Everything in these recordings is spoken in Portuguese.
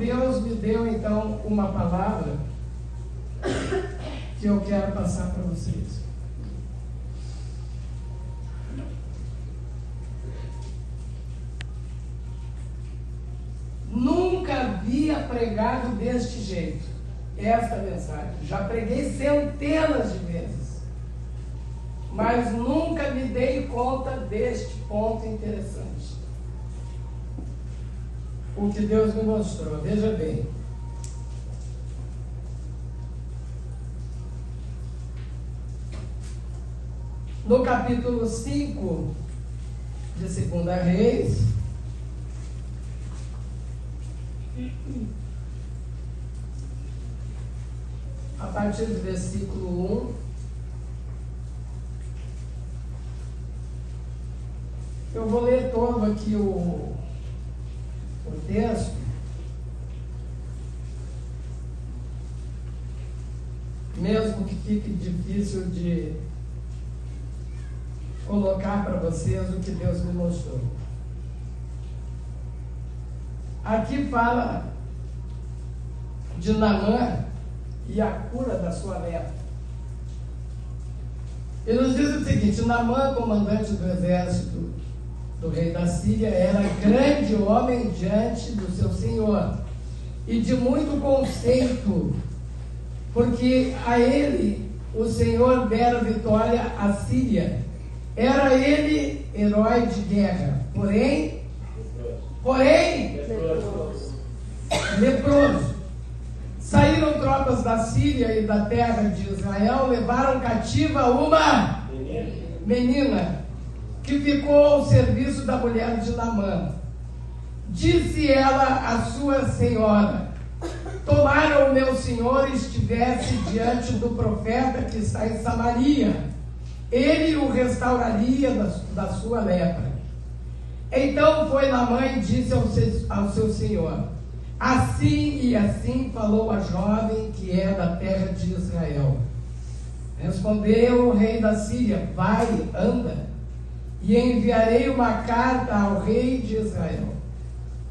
Deus me deu então uma palavra que eu quero passar para vocês. Nunca havia pregado deste jeito esta mensagem. Já preguei centenas de vezes, mas nunca me dei conta deste ponto interessante. O que Deus me mostrou, veja bem. No capítulo 5 de 2 Reis, a partir do versículo 1, eu vou ler todo aqui o texto, mesmo que fique difícil de colocar para vocês o que Deus me mostrou. Aqui fala de Naamã e a cura da sua lepra. Ele nos diz o seguinte: Naamã, comandante do exército do rei da Síria, era grande homem diante do seu senhor e de muito conceito, porque a ele o Senhor dera vitória à Síria. Era ele herói de guerra, porém leproso. Saíram tropas da Síria e da terra de Israel, levaram cativa uma menina que ficou ao serviço da mulher de Naamã. Disse ela à sua senhora: tomara o meu senhor estivesse diante do profeta que está em Samaria, ele o restauraria da sua lepra. Então foi Naamã e disse ao seu senhor: assim e assim falou a jovem que é da terra de Israel. Respondeu o rei da Síria: vai, anda, e enviarei uma carta ao rei de Israel.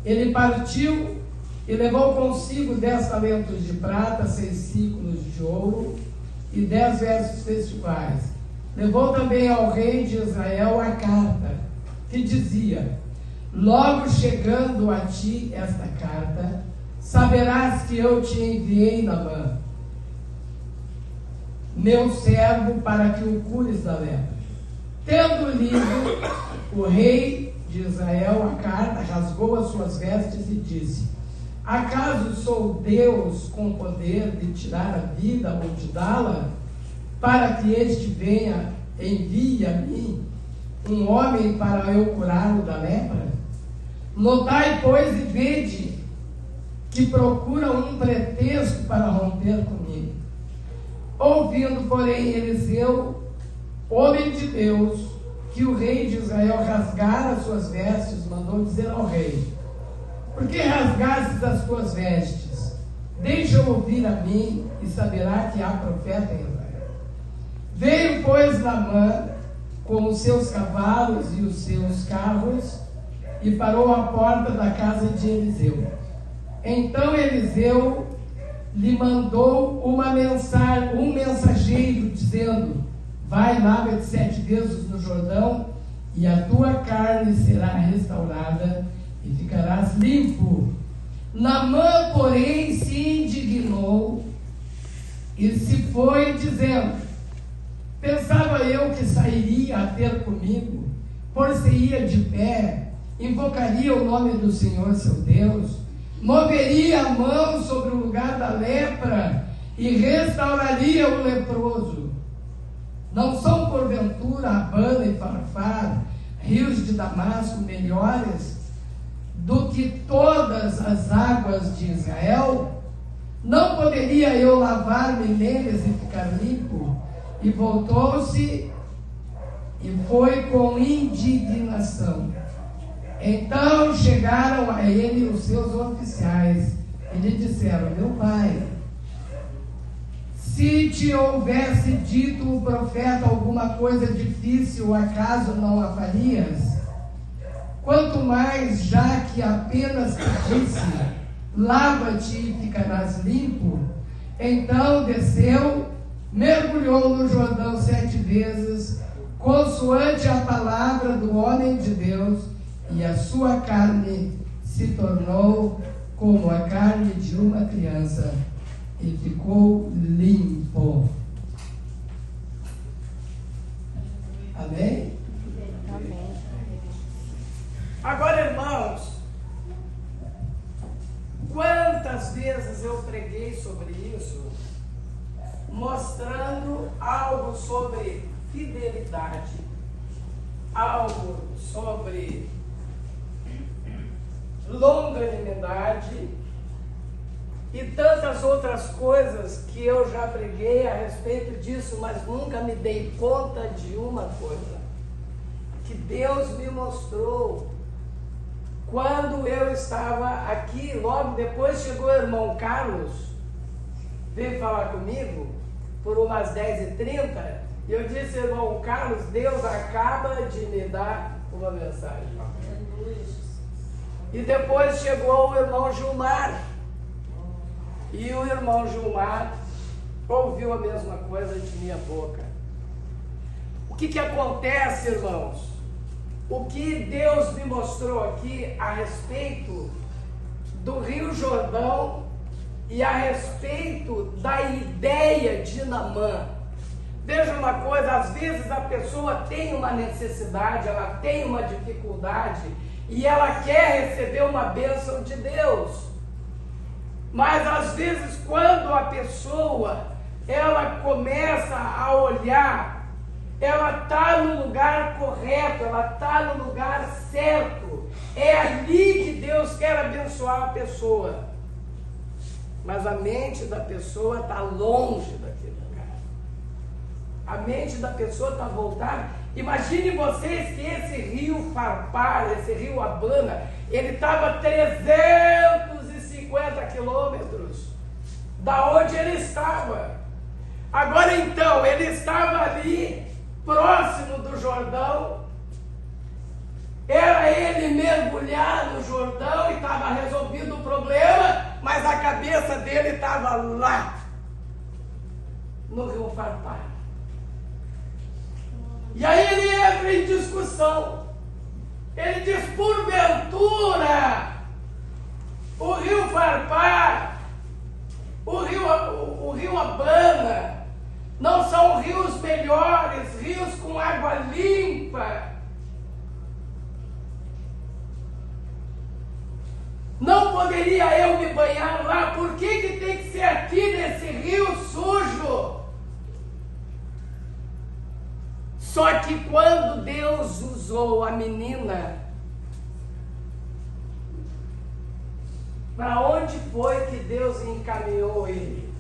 Ele partiu e levou consigo 10 talentos de prata, 6 ciclos de ouro e 10 vestes festivais. Levou também ao rei de Israel a carta, que dizia: logo chegando a ti esta carta, saberás que eu te enviei, Naamã, meu servo, para que o cures da lepra. Tendo lido o rei de Israel a carta, rasgou as suas vestes e disse: acaso sou Deus com poder de tirar a vida ou de dá-la, para que este venha, envie a mim um homem para eu curá-lo da lepra? Notai, pois, e vede que procura um pretexto para romper comigo. Ouvindo, porém, Eliseu, homem de Deus, que o rei de Israel rasgara as suas vestes, mandou dizer ao rei: por que rasgastes as tuas vestes? Deixa-o ouvir a mim, e saberá que há profeta em Israel. Veio, pois, Naamã com os seus cavalos e os seus carros, e parou à porta da casa de Eliseu. Então Eliseu lhe mandou um mensageiro, dizendo: vai, lava-te 7 vezes no Jordão, e a tua carne será restaurada, e ficarás limpo. Naamã, porém, se indignou e se foi, dizendo: pensava eu que sairia a ter comigo, por-se-ia de pé, invocaria o nome do Senhor seu Deus, moveria a mão sobre o lugar da lepra e restauraria o leproso. Não são porventura Abana e Farfar, rios de Damasco, melhores do que todas as águas de Israel? Não poderia eu lavar-me neles e ficar limpo? E voltou-se e foi com indignação. Então chegaram a ele os seus oficiais e lhe disseram: meu pai, se te houvesse dito o profeta alguma coisa difícil, acaso não a farias? Quanto mais, já que apenas te disse: lava-te e ficarás limpo. Então desceu, mergulhou no Jordão 7 vezes, consoante a palavra do homem de Deus, e a sua carne se tornou como a carne de uma criança, e ficou limpo. Amém? Amém. Agora, irmãos, quantas vezes eu preguei sobre isso, mostrando algo sobre fidelidade, algo sobre longanimidade e tantas outras coisas que eu já preguei a respeito disso, mas nunca me dei conta de uma coisa, que Deus me mostrou quando eu estava aqui. Logo depois chegou o irmão Carlos, veio falar comigo por umas 10h30, e eu disse: irmão Carlos, Deus acaba de me dar uma mensagem. E depois chegou o irmão Gilmar, e o irmão Gilmar ouviu a mesma coisa de minha boca. O que acontece, irmãos? O que Deus me mostrou aqui a respeito do Rio Jordão e a respeito da ideia de Naamã. Veja uma coisa, às vezes a pessoa tem uma necessidade, ela tem uma dificuldade e ela quer receber uma bênção de Deus. Mas às vezes quando a pessoa, ela começa a olhar, ela está no lugar correto, ela está no lugar certo, é ali que Deus quer abençoar a pessoa. Mas a mente da pessoa está longe daquele lugar. A mente da pessoa está voltada. Imagine vocês que esse rio Farpar, esse rio Abana, ele estava 350 quilômetros da onde ele estava. Agora então, ele estava ali, próximo do Jordão. Era ele mergulhar no Jordão e estava resolvido o problema, mas a cabeça dele estava lá, no rio Farpar. E aí ele entra em discussão. Ele diz: porventura, o rio Farpar, o rio Abana, não são rios melhores, rios com água limpa? Não poderia eu me banhar lá? Por que tem que ser aqui nesse rio sujo? Só que quando Deus usou a menina, para onde foi que Deus encaminhou ele?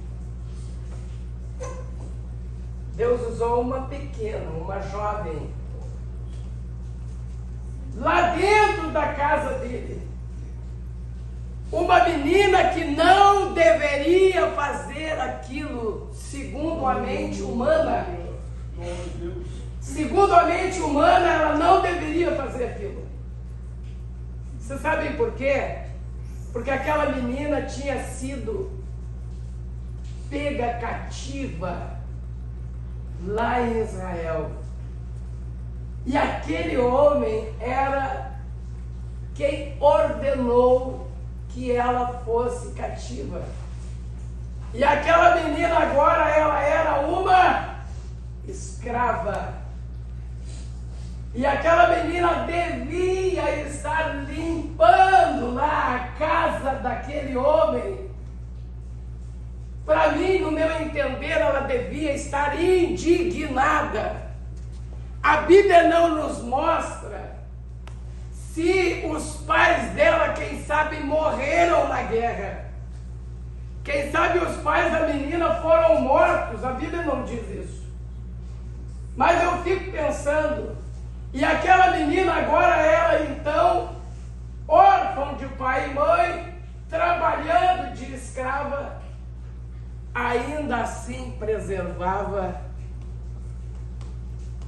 Deus usou uma pequena, uma jovem, lá dentro da casa dele. Uma menina que não deveria fazer aquilo segundo a mente humana. Segundo a mente humana, ela não deveria fazer aquilo. Vocês sabem por quê? Porque aquela menina tinha sido pega cativa lá em Israel. E aquele homem era quem ordenou que ela fosse cativa. E aquela menina agora, ela era uma escrava. E aquela menina devia estar limpando lá a casa daquele homem. Para mim, no meu entender, ela devia estar indignada. A Bíblia não nos mostra se os pais dela, quem sabe, morreram na guerra. Quem sabe os pais da menina foram mortos. A Bíblia não diz isso. Mas eu fico pensando, e aquela menina agora, ela então, órfã de pai e mãe, trabalhando de escrava, ainda assim preservava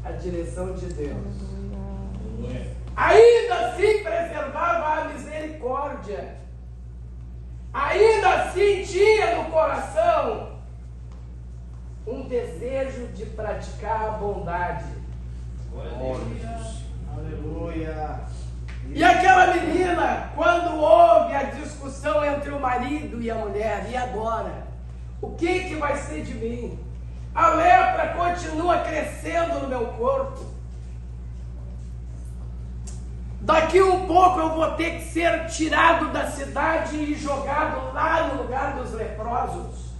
a direção de Deus. Ainda assim preservava a misericórdia. ainda assim tinha no coração um desejo de praticar a bondade. Aleluia. E aquela menina, quando houve a discussão entre o marido e a mulher, e agora? O que vai ser de mim? A lepra continua crescendo no meu corpo. Daqui um pouco eu vou ter que ser tirado da cidade e jogado lá no lugar dos leprosos.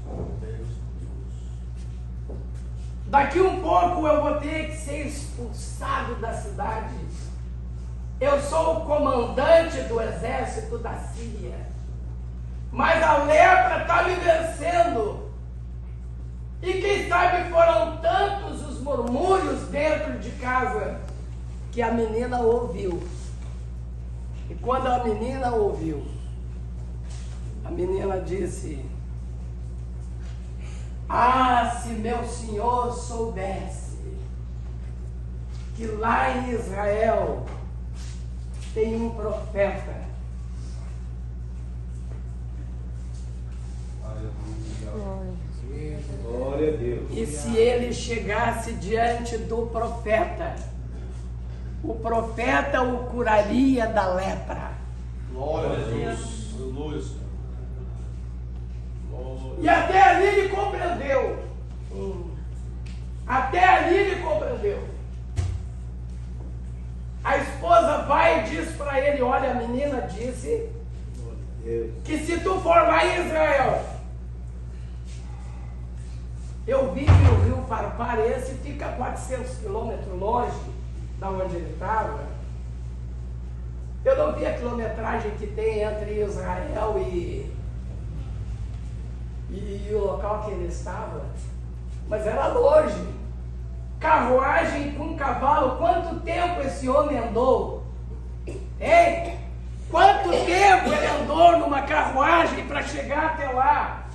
Daqui um pouco eu vou ter que ser expulsado da cidade. Eu sou o comandante do exército da Síria. Mas a lepra está me vencendo. E quem sabe foram tantos os murmúrios dentro de casa que a menina ouviu. E quando a menina ouviu, a menina disse: ah, se meu senhor soubesse que lá em Israel tem um profeta. Glória a Deus. E se ele chegasse diante do profeta, o profeta o curaria da lepra. Glória a Deus. Aleluia. E até ali ele compreendeu. Até ali ele compreendeu. A esposa vai e diz para ele: olha, a menina disse que se tu for lá em Israel, eu vi que o rio Farpar, esse fica a 400 quilômetros longe da onde ele estava. Eu não vi a quilometragem que tem entre Israel e o local que ele estava, mas era longe. Carruagem com cavalo, quanto tempo esse homem andou? Hein? Quanto tempo ele andou numa carruagem para chegar até lá?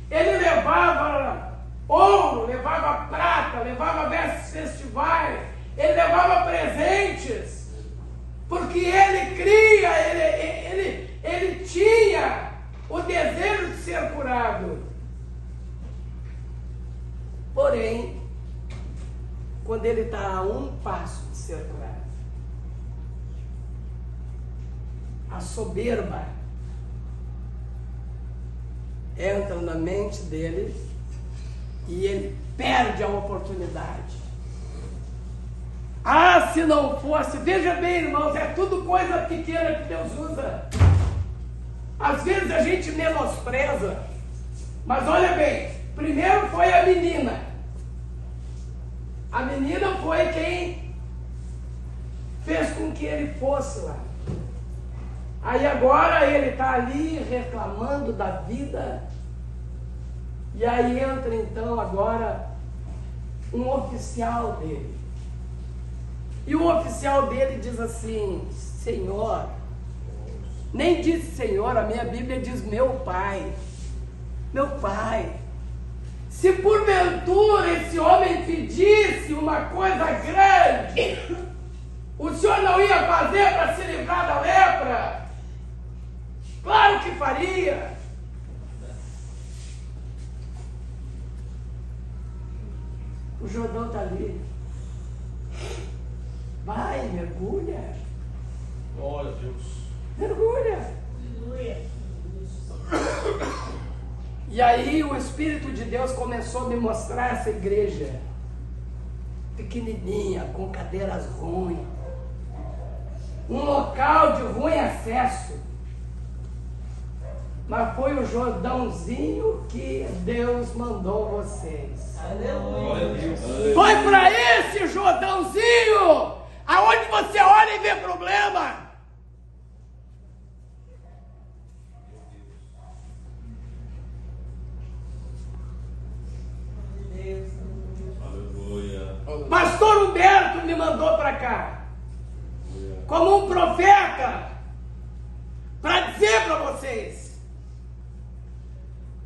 Ele levava ouro, levava prata, levava vestes festivais, ele levava presentes, porque ele cria, ele tinha o desejo de ser curado. Porém, quando ele está a um passo de ser curado, a soberba entra na mente dele e ele perde a oportunidade. Ah, se não fosse, veja bem, irmãos, é tudo coisa pequena que Deus usa. Às vezes a gente menospreza, mas olha bem, primeiro foi a menina. A menina foi quem fez com que ele fosse lá. Aí agora ele está ali reclamando da vida. E aí entra então agora um oficial dele. E o oficial dele diz assim: Senhor, nem diz Senhor, a minha Bíblia diz meu pai. Meu pai, se porventura esse homem pedisse uma coisa grande, o senhor não ia fazer para se livrar da lepra? Claro que faria. O Jordão está ali. Vai, mergulha. Glória a Deus. Mergulha. E aí o Espírito de Deus começou a me mostrar essa igreja pequenininha, com cadeiras ruins, um local de ruim acesso. Mas foi o Jordãozinho que Deus mandou vocês. Aleluia. Foi para esse Jordãozinho aonde você olha e vê problema. Pastor Humberto me mandou para cá como um profeta para dizer para vocês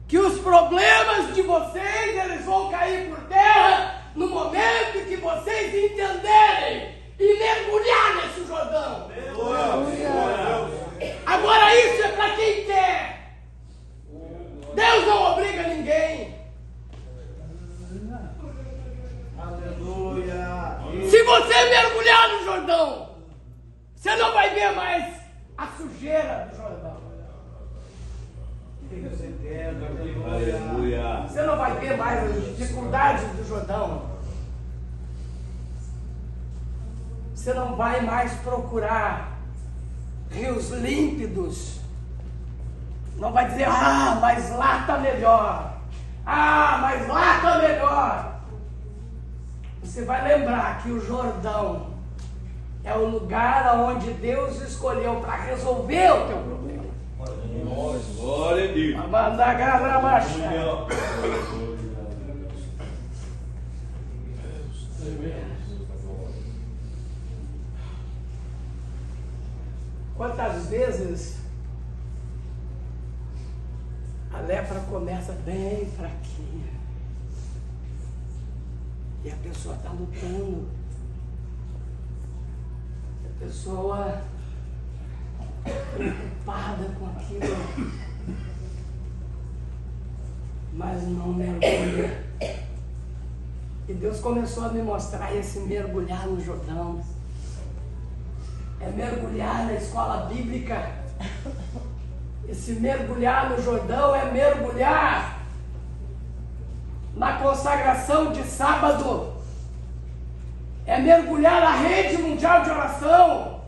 que os problemas de vocês eles vão cair por terra no momento que vocês entenderem e mergulhar nesse Jordão. Agora isso é para quem quer. Deus não obriga ninguém. Aleluia. Se você mergulhar no Jordão, você não vai ver mais a sujeira do Jordão. Deus eterno. Aleluia. Você não vai ver mais as dificuldades do Jordão. Você não vai mais procurar rios límpidos. Não vai dizer, mas lá está melhor. Mas lá está melhor. Você vai lembrar que o Jordão é o lugar onde Deus escolheu para resolver o teu problema. Glória a Deus. Quantas vezes a lepra começa bem fraquinha e a pessoa está lutando, a pessoa preocupada com aquilo, mas não mergulha. E Deus começou a me mostrar esse mergulhar no Jordão. É mergulhar na escola bíblica. Esse mergulhar no Jordão é mergulhar na consagração de sábado. É mergulhar na rede mundial de oração.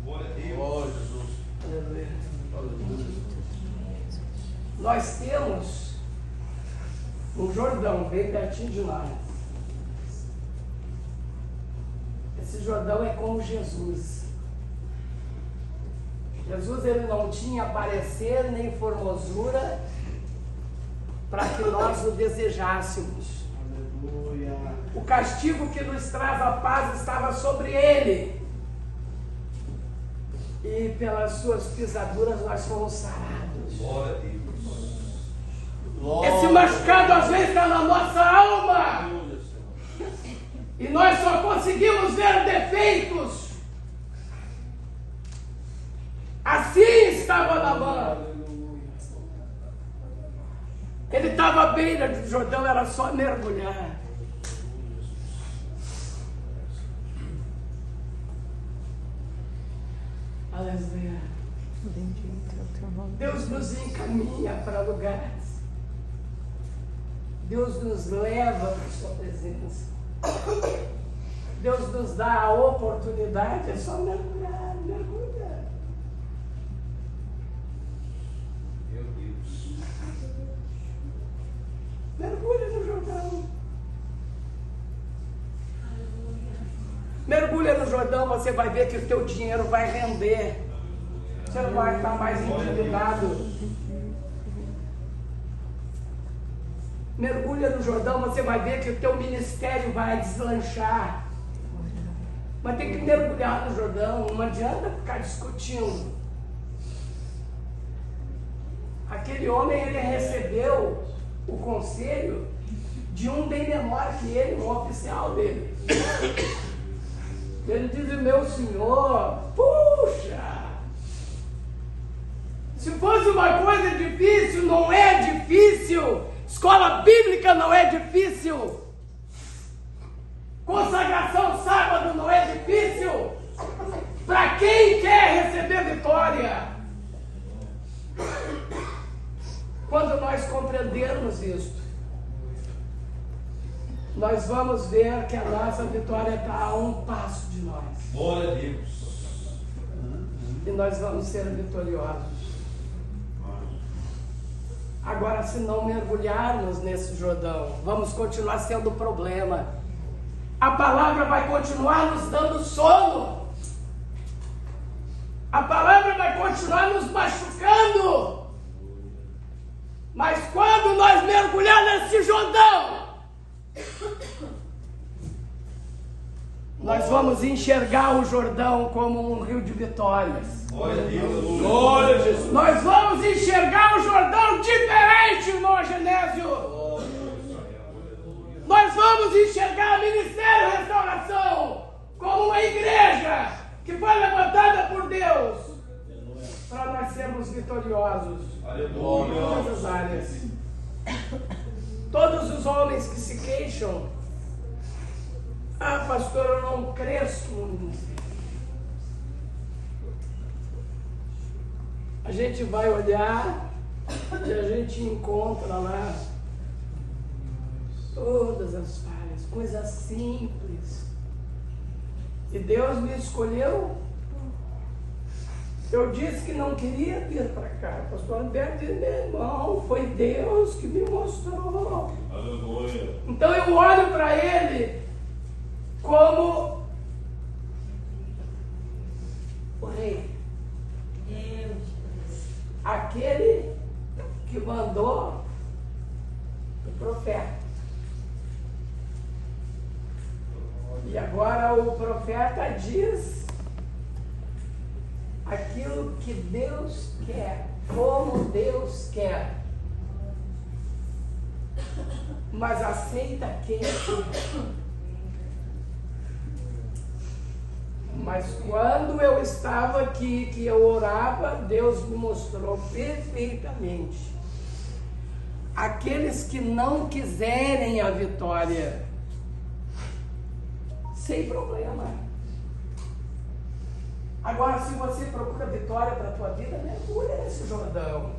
Glória a Deus. Jesus. Aleluia. Nós temos um Jordão bem pertinho de nós. Esse Jordão é como Jesus. Jesus, ele não tinha parecer nem formosura para que nós o desejássemos. Aleluia. O castigo que nos traz a paz estava sobre ele. E pelas suas pisaduras nós fomos sarados. Glória a Deus. Esse machucado às vezes está na nossa alma. Aleluia, Senhor. E nós só conseguimos ver defeitos. Assim estava Naamã. Ele estava à beira do Jordão, era só mergulhar. Aleluia. Deus nos encaminha para lugares. Deus nos leva para sua presença. Deus nos dá a oportunidade, é só mergulhar, mergulhar. Meu Deus. Mergulha no Jordão. Mergulha no Jordão, você vai ver que o teu dinheiro vai render. Você não vai estar mais endividado. Mergulha no Jordão, você vai ver que o teu ministério vai deslanchar. Mas tem que mergulhar no Jordão, não adianta ficar discutindo. Aquele homem, ele recebeu o conselho de um bem menor que ele, um oficial dele. Ele diz, meu senhor, puxa, se fosse uma coisa difícil, não é difícil. Escola bíblica não é difícil. Consagração sábado não é difícil. Para quem quer receber vitória. Quando nós compreendermos isto, nós vamos ver que a nossa vitória está a um passo de nós. Glória a Deus. E nós vamos ser vitoriosos. Agora, se não mergulharmos nesse Jordão, vamos continuar sendo problema. A palavra vai continuar nos dando sono. A palavra vai continuar nos machucando. Mas quando nós mergulhar nesse Jordão, nós vamos enxergar o Jordão como um rio de vitórias. Glória a Deus. Glória a Jesus. Nós vamos enxergar o Jordão diferente, irmão Genésio. Nós vamos enxergar o Ministério Restauração como uma igreja que foi levantada por Deus sermos vitoriosos em Aleluia. todas as áreas. Todos os homens que se queixam, ah, pastor, eu não cresço. A gente vai olhar e a gente encontra lá todas as falhas, coisas simples. E Deus me escolheu. Eu disse que não queria vir para cá. O pastor Alberto disse, meu irmão, foi Deus que me mostrou. Aleluia. Então eu olho para ele como o rei. Aquele que mandou o profeta. E agora o profeta diz aquilo que Deus quer, como Deus quer. Mas aceita quem quer. Mas quando eu estava aqui, que eu orava, Deus me mostrou perfeitamente. Aqueles que não quiserem a vitória, sem problema. Agora, se você procura vitória para a tua vida, mergulha nesse Jordão.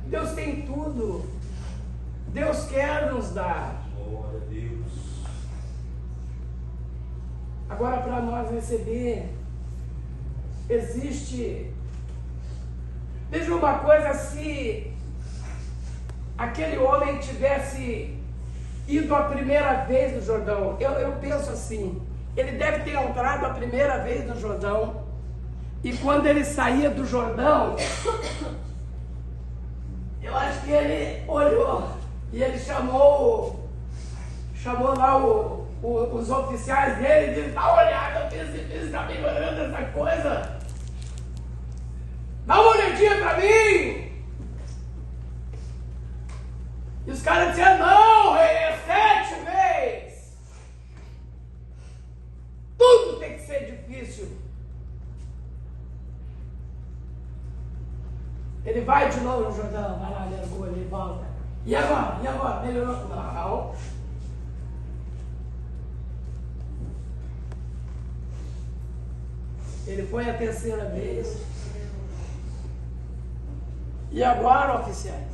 Deus tem tudo. Deus quer nos dar. Glória a Deus. Agora, para nós receber, existe... Veja uma coisa, se aquele homem tivesse ido a primeira vez no Jordão, eu penso assim, ele deve ter entrado a primeira vez no Jordão, e quando ele saía do Jordão, eu acho que ele olhou, e ele chamou lá os oficiais dele e disse, dá uma olhada, está melhorando essa coisa, dá uma olhadinha para mim. E os caras diziam, não, rei, é 7 vezes. Tudo tem que ser difícil. Ele vai de novo no Jordão, vai lá, mergulha, ele volta. E agora? Melhorou? Não. Ele foi a terceira vez. E agora, oficiais?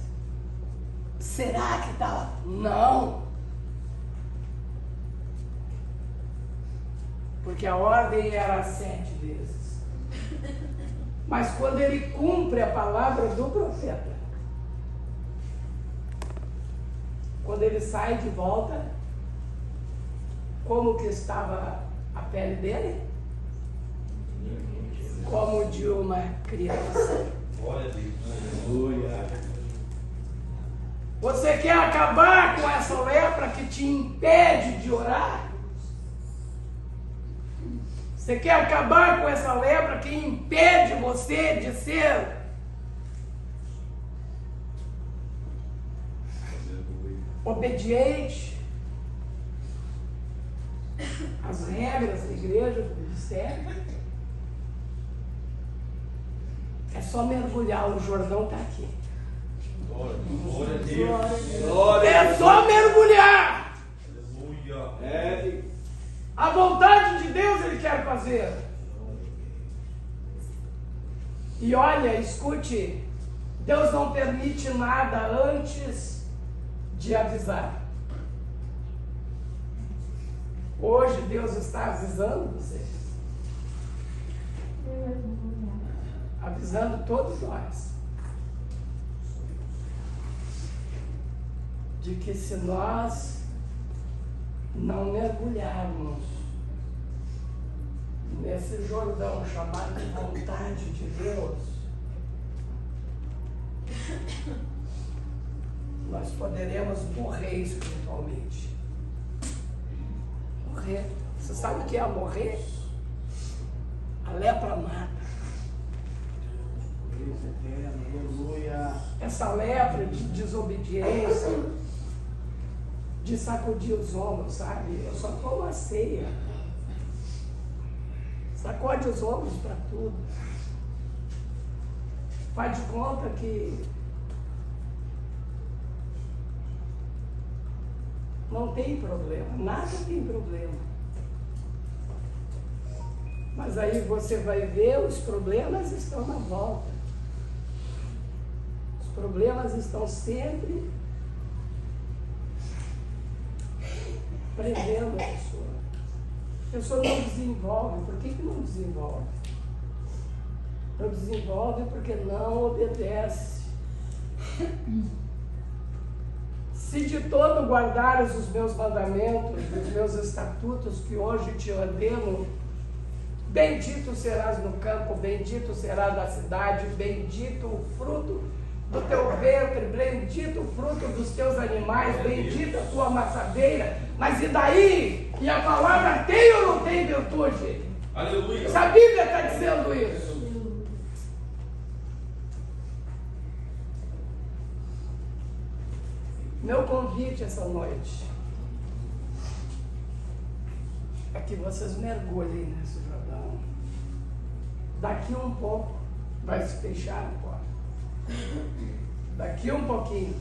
Será que está lá? Não. Porque a ordem era 7 vezes. Mas quando ele cumpre a palavra do profeta, quando ele sai de volta, como que estava a pele dele? Como de uma criança. Glória a Deus. Aleluia. Você quer acabar com essa lepra que te impede de orar? Você quer acabar com essa lepra que impede você de ser obediente às regras da igreja, do ministério? É só mergulhar, o Jordão está aqui. Glória a Deus. É só mergulhar. Aleluia. A vontade de Deus Ele quer fazer. E olha, escute, Deus não permite nada antes de avisar. Hoje Deus está avisando vocês. Avisando todos nós. De que se nós não mergulharmos nesse Jordão chamado de vontade de Deus, nós poderemos morrer espiritualmente. Morrer. Você sabe o que é morrer? A lepra mata. Essa lepra de desobediência, de sacudir os ombros, sabe? Eu só tomo a ceia. Sacode os ombros para tudo. Faz de conta que não tem problema, nada tem problema. Mas aí você vai ver, os problemas estão na volta. Os problemas estão sempre prendendo a pessoa. A pessoa não desenvolve. Por que não desenvolve? Não desenvolve porque não obedece. Se de todo guardares os meus mandamentos, os meus estatutos que hoje te ordeno, bendito serás no campo, bendito serás na cidade, bendito o fruto do teu ventre, bendito o fruto dos teus animais, bendita a tua amassadeira. Mas e daí? E a palavra tem ou não tem virtude? Aleluia. Se a Bíblia está dizendo isso. Meu convite essa noite é que vocês mergulhem nesse Jordão. Daqui um pouco vai se fechar a porta. Daqui um pouquinho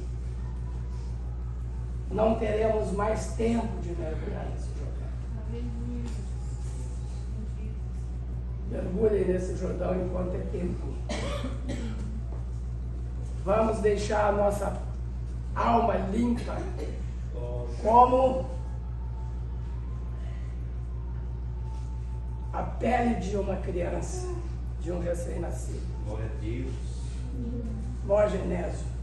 não teremos mais tempo de mergulhar nesse Jordão. Mergulhem nesse Jordão enquanto é tempo. Vamos deixar a nossa alma limpa, como a pele de uma criança, de um recém-nascido. Glória a Deus. Mó Genésio.